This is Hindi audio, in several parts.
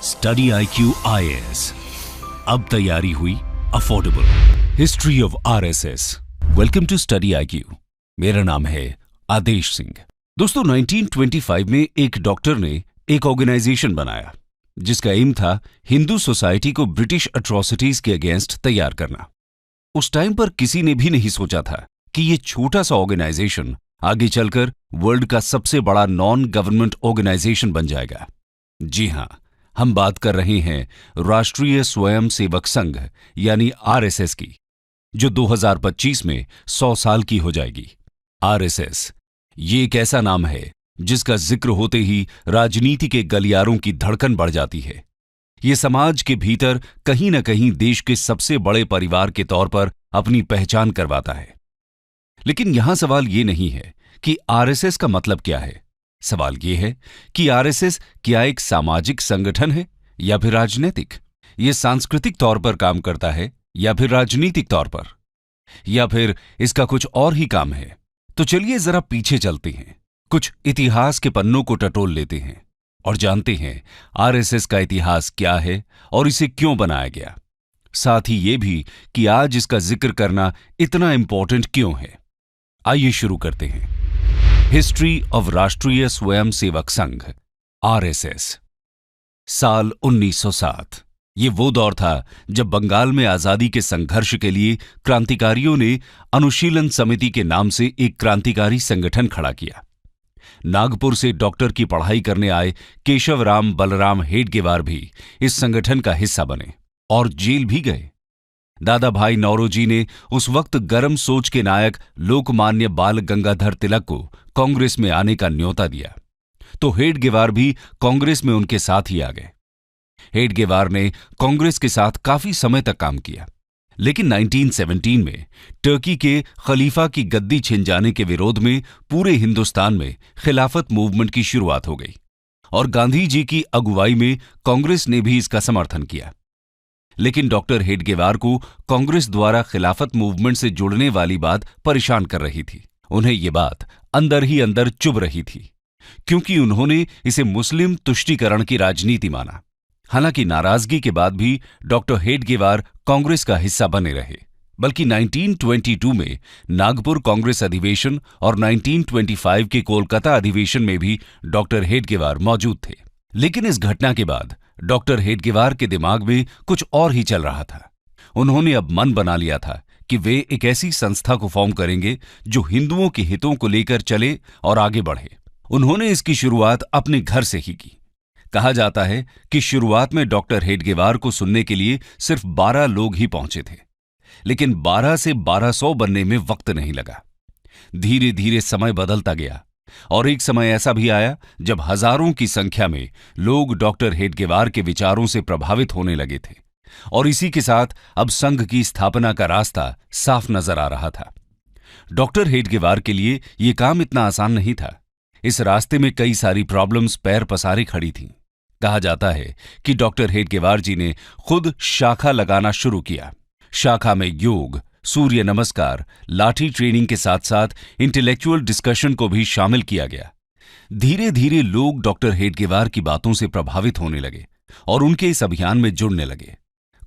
स्टडी IQ IAS, अब तैयारी हुई affordable. History of RSS। Welcome to study IQ। मेरा नाम है आदेश सिंह। दोस्तों, 1925 में एक डॉक्टर ने एक ऑर्गेनाइजेशन बनाया जिसका एम था हिंदू सोसाइटी को ब्रिटिश अट्रॉसिटीज के अगेंस्ट तैयार करना। उस टाइम पर किसी ने भी नहीं सोचा था कि ये छोटा सा ऑर्गेनाइजेशन आगे चलकर वर्ल्ड का सबसे बड़ा नॉन गवर्नमेंट ऑर्गेनाइजेशन बन जाएगा। जी हां, हम बात कर रहे हैं राष्ट्रीय स्वयं सेवक संघ यानी RSS की, जो 2025 में 100 साल की हो जाएगी। RSS ये एक ऐसा नाम है जिसका जिक्र होते ही राजनीति के गलियारों की धड़कन बढ़ जाती है। ये समाज के भीतर कहीं न कहीं देश के सबसे बड़े परिवार के तौर पर अपनी पहचान करवाता है। लेकिन यहां सवाल ये नहीं है कि RSS का मतलब क्या है। सवाल ये है कि RSS क्या एक सामाजिक संगठन है या फिर राजनीतिक? ये सांस्कृतिक तौर पर काम करता है या फिर राजनीतिक तौर पर, या फिर इसका कुछ और ही काम है? तो चलिए जरा पीछे चलते हैं, कुछ इतिहास के पन्नों को टटोल लेते हैं और जानते हैं RSS का इतिहास क्या है और इसे क्यों बनाया गया। साथ ही ये भी कि आज इसका जिक्र करना इतना इंपॉर्टेंट क्यों है। आइए शुरू करते हैं। हिस्ट्री ऑफ राष्ट्रीय स्वयं सेवक संघ RSS। साल 1907। ये वो दौर था जब बंगाल में आजादी के संघर्ष के लिए क्रांतिकारियों ने अनुशीलन समिति के नाम से एक क्रांतिकारी संगठन खड़ा किया। नागपुर से डॉक्टर की पढ़ाई करने आए केशवराम बलराम हेडगेवार भी इस संगठन का हिस्सा बने और जेल भी गए। दादा भाई नौरोजी ने उस वक्त गर्म सोच के नायक लोकमान्य बाल गंगाधर तिलक को कांग्रेस में आने का न्योता दिया, तो हेडगेवार भी कांग्रेस में उनके साथ ही आ गए। हेडगेवार ने कांग्रेस के साथ काफी समय तक काम किया, लेकिन 1917 में टर्की के खलीफा की गद्दी छिन जाने के विरोध में पूरे हिंदुस्तान में खिलाफत मूवमेंट की शुरुआत हो गई और गांधी जी की अगुवाई में कांग्रेस ने भी इसका समर्थन किया। लेकिन डॉक्टर हेडगेवार को कांग्रेस द्वारा खिलाफत मूवमेंट से जुड़ने वाली बात परेशान कर रही थी। उन्हें ये बात अंदर ही अंदर चुभ रही थी, क्योंकि उन्होंने इसे मुस्लिम तुष्टीकरण की राजनीति माना। हालांकि नाराजगी के बाद भी डॉक्टर हेडगेवार कांग्रेस का हिस्सा बने रहे, बल्कि 1922 में नागपुर कांग्रेस अधिवेशन और 1925 के कोलकाता अधिवेशन में भी डॉक्टर हेडगेवार मौजूद थे। लेकिन इस घटना के बाद डॉक्टर हेडगेवार के दिमाग में कुछ और ही चल रहा था। उन्होंने अब मन बना लिया था कि वे एक ऐसी संस्था को फॉर्म करेंगे जो हिंदुओं के हितों को लेकर चले और आगे बढ़े। उन्होंने इसकी शुरुआत अपने घर से ही की। कहा जाता है कि शुरुआत में डॉक्टर हेडगेवार को सुनने के लिए सिर्फ 12 लोग ही पहुंचे थे, लेकिन 12 से 1200 बनने में वक्त नहीं लगा। धीरे धीरे समय बदलता गया और एक समय ऐसा भी आया जब हजारों की संख्या में लोग डॉक्टर हेडगेवार के विचारों से प्रभावित होने लगे थे और इसी के साथ अब संघ की स्थापना का रास्ता साफ नजर आ रहा था। डॉक्टर हेडगेवार के लिए यह काम इतना आसान नहीं था। इस रास्ते में कई सारी प्रॉब्लम्स पैर पसारे खड़ी थीं। कहा जाता है कि डॉक्टर हेडगेवार जी ने खुद शाखा लगाना शुरू किया। शाखा में योग, सूर्य नमस्कार, लाठी ट्रेनिंग के साथ साथ इंटेलेक्चुअल डिस्कशन को भी शामिल किया गया। धीरे धीरे लोग डॉक्टर हेडगेवार की बातों से प्रभावित होने लगे और उनके इस अभियान में जुड़ने लगे।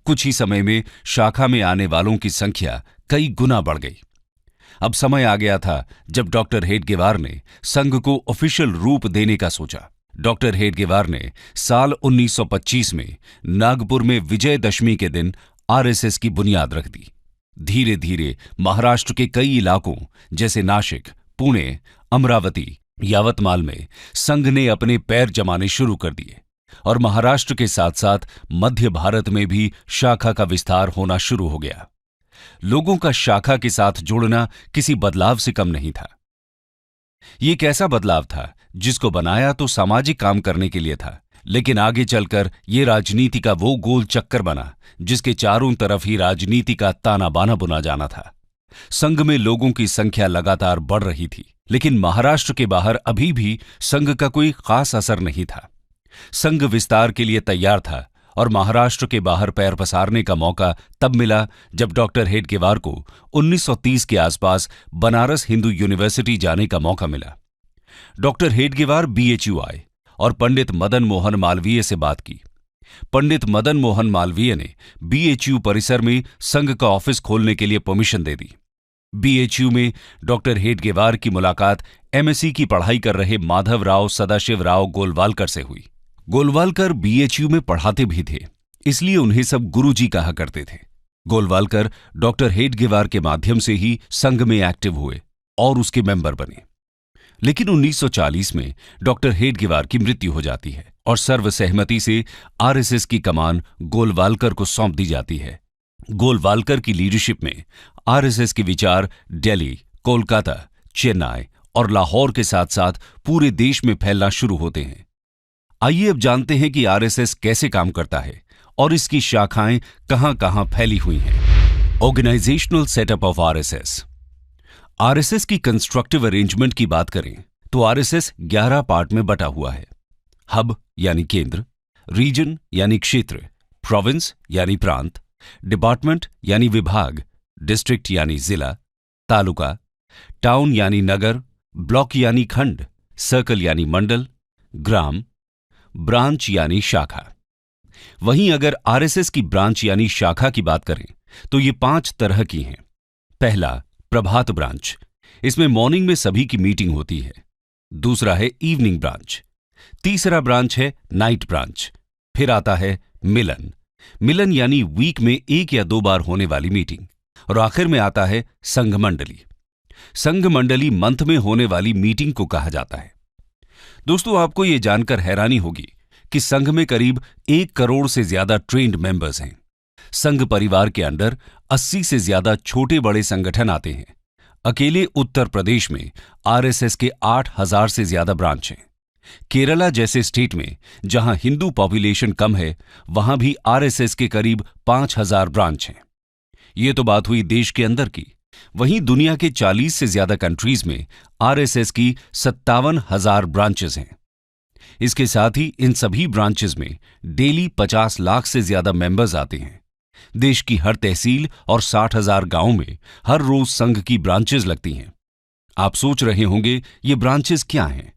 कुछ ही समय में शाखा में आने वालों की संख्या कई गुना बढ़ गई। अब समय आ गया था जब डॉक्टर हेडगेवार ने संघ को ऑफिशियल रूप देने का सोचा। डॉक्टर हेडगेवार ने साल 1925 में नागपुर में विजयदशमी के दिन RSS की बुनियाद रख दी। धीरे धीरे महाराष्ट्र के कई इलाकों जैसे नासिक, पुणे, अमरावती, यावतमाल में संघ ने अपने पैर जमाने शुरू कर दिए और महाराष्ट्र के साथ साथ मध्य भारत में भी शाखा का विस्तार होना शुरू हो गया। लोगों का शाखा के साथ जुड़ना किसी बदलाव से कम नहीं था। ये एक ऐसा बदलाव था जिसको बनाया तो सामाजिक काम करने के लिए था, लेकिन आगे चलकर ये राजनीति का वो गोल चक्कर बना जिसके चारों तरफ ही राजनीति का ताना बाना बुना जाना था। संघ में लोगों की संख्या लगातार बढ़ रही थी, लेकिन महाराष्ट्र के बाहर अभी भी संघ का कोई खास असर नहीं था। संघ विस्तार के लिए तैयार था और महाराष्ट्र के बाहर पैर पसारने का मौका तब मिला जब डॉक्टर हेडगेवार को 1930 के आसपास बनारस हिंदू यूनिवर्सिटी जाने का मौका मिला। डॉक्टर हेडगेवार BHU आए और पंडित मदन मोहन मालवीय से बात की। पंडित मदन मोहन मालवीय ने बीएचयू परिसर में संघ का ऑफिस खोलने के लिए परमिशन दे दी। बीएचयू में डॉक्टर हेडगेवार की मुलाकात एमएससी की पढ़ाई कर रहे माधवराव सदाशिवराव गोलवालकर से हुई। गोलवालकर बीएचयू में पढ़ाते भी थे, इसलिए उन्हें सब गुरुजी कहा करते थे। गोलवालकर डॉक्टर हेडगेवार के माध्यम से ही संघ में एक्टिव हुए और उसके मेंबर बने। लेकिन 1940 में डॉक्टर हेडगेवार की मृत्यु हो जाती है और सर्वसहमति से आरएसएस की कमान गोलवालकर को सौंप दी जाती है। गोलवालकर की लीडरशिप में आरएसएस के विचार दिल्ली, कोलकाता, चेन्नई और लाहौर के साथ साथ पूरे देश में फैलना शुरू होते हैं। आइए अब जानते हैं कि आरएसएस कैसे काम करता है और इसकी शाखाएं कहां-कहां फैली हुई हैं। Organisational setup of RSS. RSS की कंस्ट्रक्टिव अरेंजमेंट की बात करें तो आरएसएस 11 पार्ट में बटा हुआ है। हब यानी केंद्र, रीजन यानी क्षेत्र, प्रोविंस यानी प्रांत, डिपार्टमेंट यानी विभाग, डिस्ट्रिक्ट यानी जिला, तालुका, टाउन यानी नगर, ब्लॉक यानी खंड, सर्कल यानी मंडल, ग्राम, ब्रांच यानी शाखा। वहीं अगर आरएसएस की ब्रांच यानी शाखा की बात करें तो ये 5 तरह की हैं। पहला, प्रभात ब्रांच, इसमें मॉर्निंग में सभी की मीटिंग होती है। दूसरा है इवनिंग ब्रांच। तीसरा ब्रांच है नाइट ब्रांच। फिर आता है मिलन, मिलन यानी वीक में 1 या 2 बार होने वाली मीटिंग। और आखिर में आता है संघ मंडली। संघ मंडली मंथ में होने वाली मीटिंग को कहा जाता है। दोस्तों, आपको यह जानकर हैरानी होगी कि संघ में करीब 1 करोड़ से ज्यादा ट्रेन्ड मेंबर्स हैं। संघ परिवार के अंडर 80 से ज्यादा छोटे बड़े संगठन आते हैं। अकेले उत्तर प्रदेश में आरएसएस के 8,000 से ज्यादा ब्रांच हैं। केरला जैसे स्टेट में जहां हिंदू पॉपुलेशन कम है, वहां भी आरएसएस के करीब 5,000 ब्रांच हैं। ये तो बात हुई देश के अंदर की। वहीं दुनिया के 40 से ज्यादा कंट्रीज में आरएसएस की 57,000 ब्रांचेस हैं। इसके साथ ही इन सभी ब्रांचेस में डेली 50 लाख से ज्यादा मेंबर्स आते हैं। देश की हर तहसील और 60,000 गांवों में हर रोज संघ की ब्रांचेस लगती हैं। आप सोच रहे होंगे ये ब्रांचेस क्या हैं?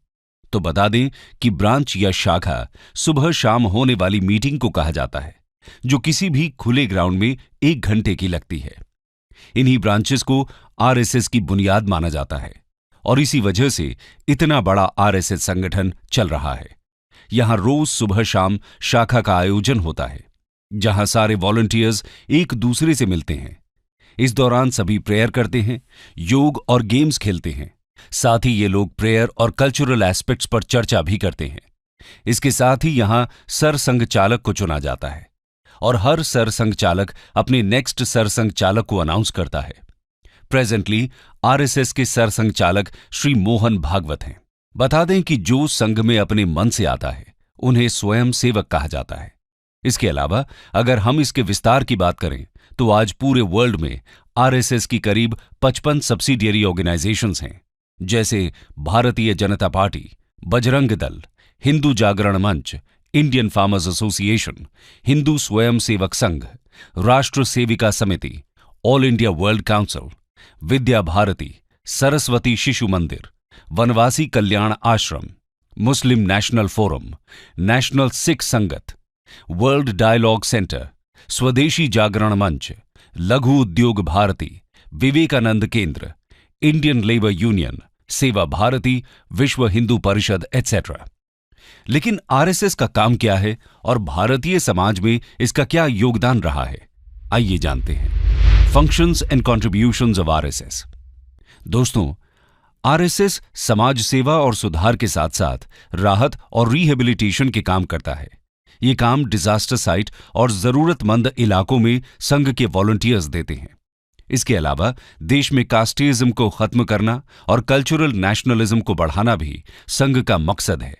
तो बता दें कि ब्रांच या शाखा सुबह शाम होने वाली मीटिंग को कहा जाता है, जो किसी भी खुले ग्राउंड में 1 घंटे की लगती है। इन्हीं ब्रांचेस को आरएसएस की बुनियाद माना जाता है और इसी वजह से इतना बड़ा आरएसएस संगठन चल रहा है। यहां रोज सुबह शाम शाखा का आयोजन होता है, जहां सारे वॉलंटियर्स एक दूसरे से मिलते हैं। इस दौरान सभी प्रेयर करते हैं, योग और गेम्स खेलते हैं। साथ ही ये लोग प्रेयर और कल्चरल एस्पेक्ट्स पर चर्चा भी करते हैं। इसके साथ ही यहां सरसंघ चालक को चुना जाता है और हर सरसंघ चालक अपने नेक्स्ट सरसंघ चालक को अनाउंस करता है। प्रेजेंटली आरएसएस के सरसंघ चालक श्री मोहन भागवत हैं। बता दें कि जो संघ में अपने मन से आता है उन्हें स्वयं सेवक कहा जाता है। इसके अलावा अगर हम इसके विस्तार की बात करें तो आज पूरे वर्ल्ड में आरएसएस की करीब 55 सब्सिडियरी ऑर्गेनाइजेशंस हैं, जैसे भारतीय जनता पार्टी, बजरंग दल, हिंदू जागरण मंच, इंडियन फार्मर्स एसोसिएशन, हिंदू स्वयं सेवक संघ, राष्ट्र सेविका समिति, all India world council, Vidya Bharati, Saraswati Shishu मंदिर, वनवासी कल्याण आश्रम, मुस्लिम नेशनल फोरम, नेशनल सिख संगत, वर्ल्ड डायलॉग सेंटर, स्वदेशी जागरण मंच, लघु उद्योग भारती, विवेकानंद केंद्र, इंडियन लेबर यूनियन, सेवा भारती, विश्व हिंदू परिषद एटसेट्रा। लेकिन आरएसएस का काम क्या है और भारतीय समाज में इसका क्या योगदान रहा है, आइए जानते हैं। Functions and contributions of RSS. दोस्तों, आरएसएस समाज सेवा और सुधार के साथ साथ राहत और रिहेबिलिटेशन के काम करता है। ये काम डिजास्टर साइट और जरूरतमंद इलाकों में संघ के वॉलंटियर्स देते हैं। इसके अलावा देश में कास्टिज्म को खत्म करना और कल्चरल नेशनलिज्म को बढ़ाना भी संघ का मकसद है।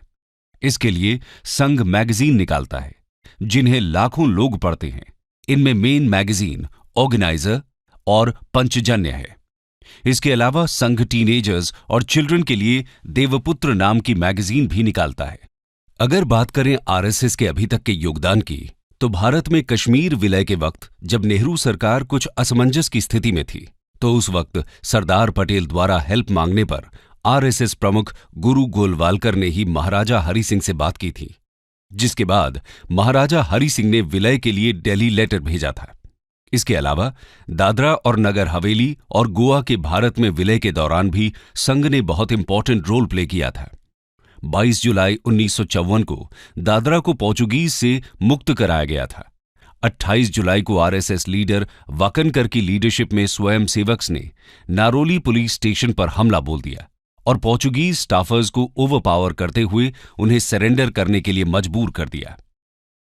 इसके लिए संघ मैगजीन निकालता है, जिन्हें लाखों लोग पढ़ते हैं। इनमें मेन मैगजीन, ऑर्गेनाइजर और पंचजन्य है। इसके अलावा संघ टीनेजर्स और चिल्ड्रन के लिए देवपुत्र नाम की मैगजीन भी निकालता है। अगर बात करें आरएसएस के अभी तक के योगदान की, तो भारत में कश्मीर विलय के वक्त जब नेहरू सरकार कुछ असमंजस की स्थिति में थी, तो उस वक्त सरदार पटेल द्वारा हेल्प मांगने पर आरएसएस प्रमुख गुरु गोलवालकर ने ही महाराजा हरि सिंह से बात की थी। जिसके बाद महाराजा हरि सिंह ने विलय के लिए दिल्ली लेटर भेजा था। इसके अलावा दादरा और नगर हवेली और गोवा के भारत में विलय के दौरान भी संघ ने बहुत इंपॉर्टेंट रोल प्ले किया था। 22 जुलाई 1954 को दादरा को पोर्चुगीज से मुक्त कराया गया था। 28 जुलाई को आरएसएस लीडर वाकनकर की लीडरशिप में स्वयंसेवक्स ने नारोली पुलिस स्टेशन पर हमला बोल दिया और पोर्चुगीज स्टाफर्स को ओवरपावर करते हुए उन्हें सरेंडर करने के लिए मजबूर कर दिया।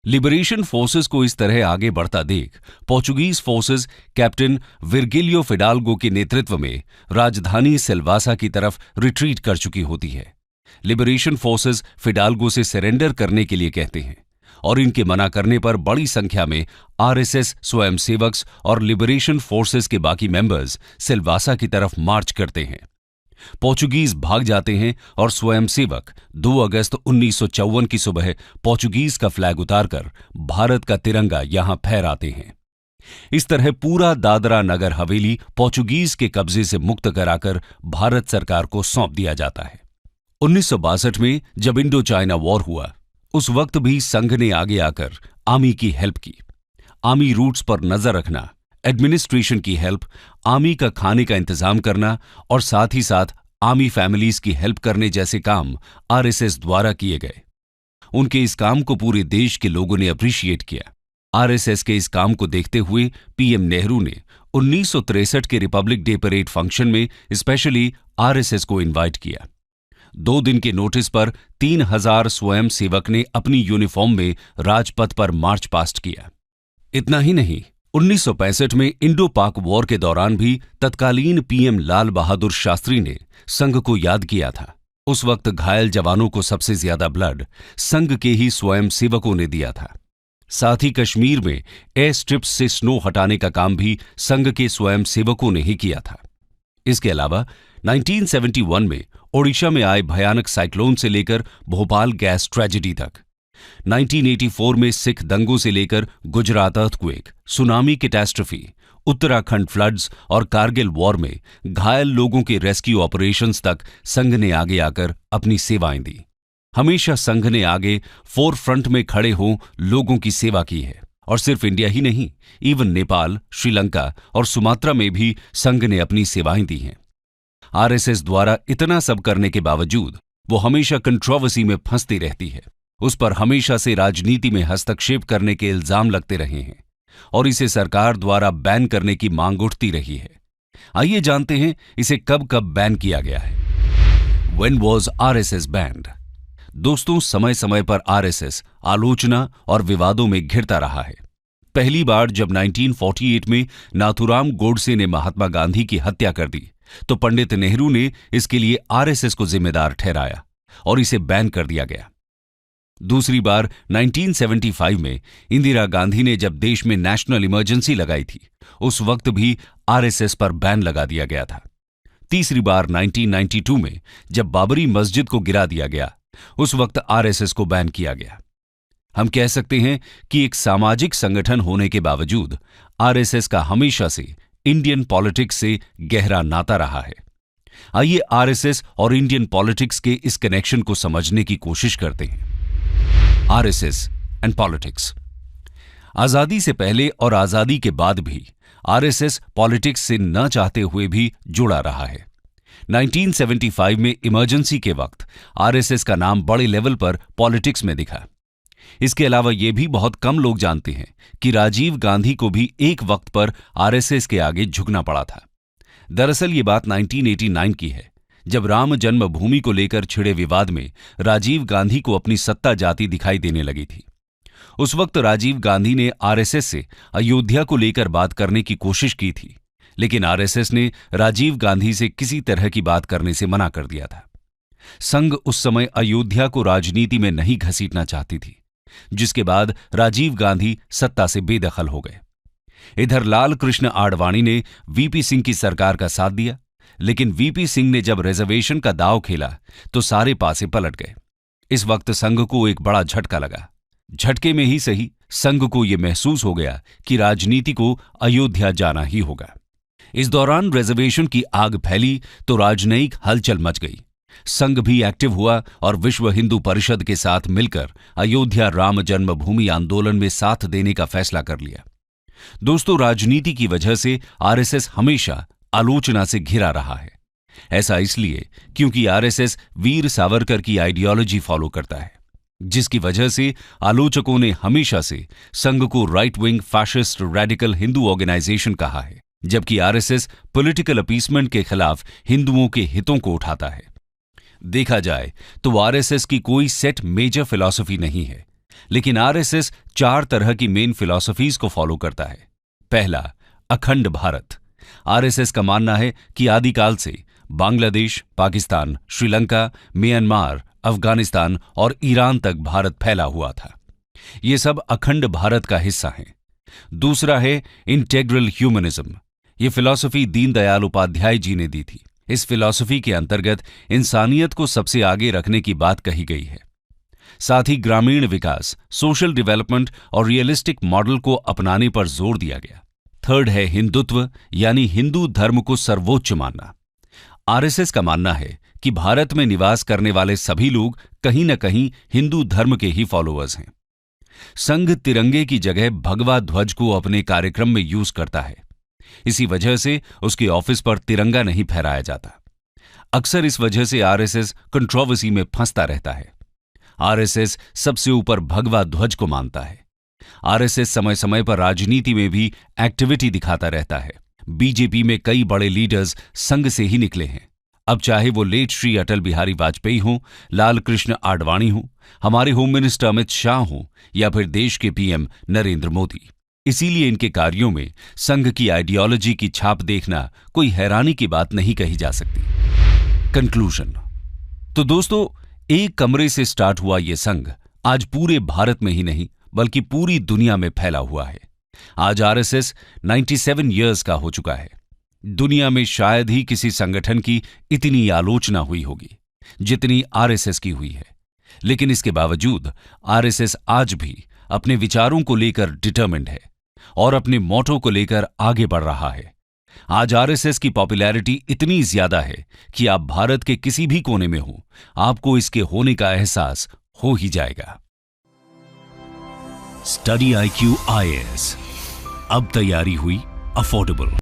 लिबरेशन फोर्सेस को इस तरह आगे बढ़ता देख पोर्चुगीज फोर्सेस कैप्टन विर्गिलियो फिडाल्गो के नेतृत्व में राजधानी सिल्वासा की तरफ रिट्रीट कर चुकी होती है। लिबरेशन फोर्सेस फिडाल्गो से सरेंडर करने के लिए कहते हैं और इनके मना करने पर बड़ी संख्या में आरएसएस स्वयंसेवक्स और लिबरेशन फोर्सेस के बाकी मेंबर्स सिल्वासा की तरफ मार्च करते हैं। पोर्चुगीज भाग जाते हैं और स्वयंसेवक 2 अगस्त 1954 की सुबह पोर्चुगीज का फ्लैग उतारकर भारत का तिरंगा यहां फहराते हैं। इस तरह पूरा दादरा नगर हवेली पोर्चुगीज के कब्जे से मुक्त कराकर भारत सरकार को सौंप दिया जाता है। 1962 में जब इंडो चाइना वॉर हुआ, उस वक्त भी संघ ने आगे आकर आर्मी की हेल्प की। आर्मी रूट्स पर नजर रखना, एडमिनिस्ट्रेशन की हेल्प, आर्मी का खाने का इंतजाम करना और साथ ही साथ आर्मी फैमिलीज की हेल्प करने जैसे काम आरएसएस द्वारा किए गए। उनके इस काम को पूरे देश के लोगों ने अप्रिशिएट किया। आरएसएस के इस काम को देखते हुए पीएम नेहरू ने 1963 के रिपब्लिक डे परेड फंक्शन में स्पेशली आरएसएस को इनवाइट किया। 2 दिन के नोटिस पर 3000 स्वयं सेवक ने अपनी यूनिफॉर्म में राजपथ पर मार्च पास्ट किया। इतना ही नहीं, 1965 में इंडो पाक वॉर के दौरान भी तत्कालीन पीएम लाल बहादुर शास्त्री ने संघ को याद किया था। उस वक्त घायल जवानों को सबसे ज्यादा ब्लड संघ के ही स्वयं सेवकों ने दिया था। साथ ही कश्मीर में एयर स्ट्रिप्स से स्नो हटाने का काम भी संघ के स्वयं सेवकों ने ही किया था। इसके अलावा 1971 में ओडिशा में आए भयानक साइक्लोन से लेकर भोपाल गैस ट्रेजेडी तक, 1984 में सिख दंगों से लेकर Gujarat earthquake, tsunami catastrophe, Uttarakhand floods और कारगिल वॉर में घायल लोगों के रेस्क्यू ऑपरेशंस तक संघ ने आगे आकर अपनी सेवाएं दी। हमेशा संघ ने आगे फोर फ्रंट में खड़े हो लोगों की सेवा की है और सिर्फ इंडिया ही नहीं, इवन नेपाल, श्रीलंका और सुमात्रा में भी संघ ने अपनी सेवाएं दी हैं। आरएसएस द्वारा इतना सब करने के बावजूद वो हमेशा कंट्रोवर्सी में फंसती रहती है। उस पर हमेशा से राजनीति में हस्तक्षेप करने के इल्जाम लगते रहे हैं और इसे सरकार द्वारा बैन करने की मांग उठती रही है। आइए जानते हैं इसे कब कब बैन किया गया है। When was RSS banned? दोस्तों, समय समय पर आरएसएस आलोचना और विवादों में घिरता रहा है। पहली बार जब 1948 में नाथुराम गोडसे ने महात्मा गांधी की हत्या कर दी तो पंडित नेहरू ने इसके लिए आरएसएस को जिम्मेदार ठहराया और इसे बैन कर दिया गया। दूसरी बार 1975 में इंदिरा गांधी ने जब देश में नेशनल इमरजेंसी लगाई थी, उस वक्त भी आरएसएस पर बैन लगा दिया गया था। तीसरी बार 1992 में जब बाबरी मस्जिद को गिरा दिया गया, उस वक्त आरएसएस को बैन किया गया। हम कह सकते हैं कि एक सामाजिक संगठन होने के बावजूद आरएसएस का हमेशा से इंडियन पॉलिटिक्स से गहरा नाता रहा है। आइए आरएसएस और इंडियन पॉलिटिक्स के इस कनेक्शन को समझने की कोशिश करते हैं। RSS and politics. आजादी से पहले और आजादी के बाद भी आरएसएस पॉलिटिक्स से न चाहते हुए भी जुड़ा रहा है। 1975 में इमरजेंसी के वक्त आरएसएस का नाम बड़े लेवल पर पॉलिटिक्स में दिखा। इसके अलावा यह भी बहुत कम लोग जानते हैं कि राजीव गांधी को भी एक वक्त पर आरएसएस के आगे झुकना पड़ा था। दरअसल ये बात 1989 की है, जब राम जन्मभूमि को लेकर छिड़े विवाद में राजीव गांधी को अपनी सत्ता जाती दिखाई देने लगी थी। उस वक्त राजीव गांधी ने आरएसएस से अयोध्या को लेकर बात करने की कोशिश की थी, लेकिन आरएसएस ने राजीव गांधी से किसी तरह की बात करने से मना कर दिया था। संघ उस समय अयोध्या को राजनीति में नहीं घसीटना चाहती थी, जिसके बाद राजीव गांधी सत्ता से बेदखल हो गए। इधर लाल कृष्ण आडवाणी ने वीपी सिंह की सरकार का साथ दिया, लेकिन वीपी सिंह ने जब रिजर्वेशन का दांव खेला तो सारे पासे पलट गए। इस वक्त संघ को एक बड़ा झटका लगा। झटके में ही सही, संघ को यह महसूस हो गया कि राजनीति को अयोध्या जाना ही होगा। इस दौरान रिजर्वेशन की आग फैली तो राजनयिक हलचल मच गई। संघ भी एक्टिव हुआ और विश्व हिंदू परिषद के साथ मिलकर अयोध्या राम जन्मभूमि आंदोलन में साथ देने का फैसला कर लिया। दोस्तों, राजनीति की वजह से आरएसएस हमेशा आलोचना से घिरा रहा है। ऐसा इसलिए क्योंकि आरएसएस वीर सावरकर की आइडियोलॉजी फॉलो करता है, जिसकी वजह से आलोचकों ने हमेशा से संघ को right wing fascist radical Hindu organisation कहा है, जबकि आरएसएस पॉलिटिकल अपीसमेंट के खिलाफ हिंदुओं के हितों को उठाता है। देखा जाए तो आरएसएस की कोई सेट मेजर फिलॉसफी नहीं है, लेकिन आरएसएस 4 तरह की मेन फिलॉसफीज को फॉलो करता है। पहला, अखंड भारत। आरएसएस का मानना है कि आदिकाल से बांग्लादेश, पाकिस्तान, श्रीलंका, म्यांमार, अफगानिस्तान और ईरान तक भारत फैला हुआ था। ये सब अखंड भारत का हिस्सा हैं। दूसरा है इंटेग्रल ह्यूमनिज्म। ये फिलॉसफी दीनदयाल उपाध्याय जी ने दी थी। इस फिलॉसफी के अंतर्गत इंसानियत को सबसे आगे रखने की बात कही गई है। साथ ही ग्रामीण विकास, सोशल डेवलपमेंट और रियलिस्टिक मॉडल को अपनाने पर जोर दिया गया। थर्ड है हिंदुत्व, यानी हिंदू धर्म को सर्वोच्च मानना। आरएसएस का मानना है कि भारत में निवास करने वाले सभी लोग कहीं न कहीं हिंदू धर्म के ही फॉलोअर्स हैं। संघ तिरंगे की जगह भगवा ध्वज को अपने कार्यक्रम में यूज करता है। इसी वजह से उसके ऑफिस पर तिरंगा नहीं फहराया जाता। अक्सर इस वजह से आरएसएस कंट्रोवर्सी में फंसता रहता है। आरएसएस सबसे ऊपर भगवा ध्वज को मानता है। आरएसएस समय समय पर राजनीति में भी एक्टिविटी दिखाता रहता है। बीजेपी में कई बड़े लीडर्स संघ से ही निकले हैं। अब चाहे वो लेट श्री अटल बिहारी वाजपेयी हों, लाल कृष्ण आडवाणी हों, हमारे होम मिनिस्टर अमित शाह हों या फिर देश के पीएम नरेंद्र मोदी। इसीलिए इनके कार्यों में संघ की आइडियोलॉजी की छाप देखना कोई हैरानी की बात नहीं कही जा सकती। कंक्लूजन। तो दोस्तों, एक कमरे से स्टार्ट हुआ ये संघ आज पूरे भारत में ही नहीं बल्कि पूरी दुनिया में फैला हुआ है। आज आरएसएस 97 ईयर्स का हो चुका है। दुनिया में शायद ही किसी संगठन की इतनी आलोचना हुई होगी जितनी आरएसएस की हुई है, लेकिन इसके बावजूद आरएसएस आज भी अपने विचारों को लेकर डिटरमिन्ड है और अपने मोटो को लेकर आगे बढ़ रहा है। आज आरएसएस की पॉपुलैरिटी इतनी ज्यादा है कि आप भारत के किसी भी कोने में हो, आपको इसके होने का एहसास हो ही जाएगा। स्टडी IQ IAS, अब तैयारी हुई अफोर्डेबल।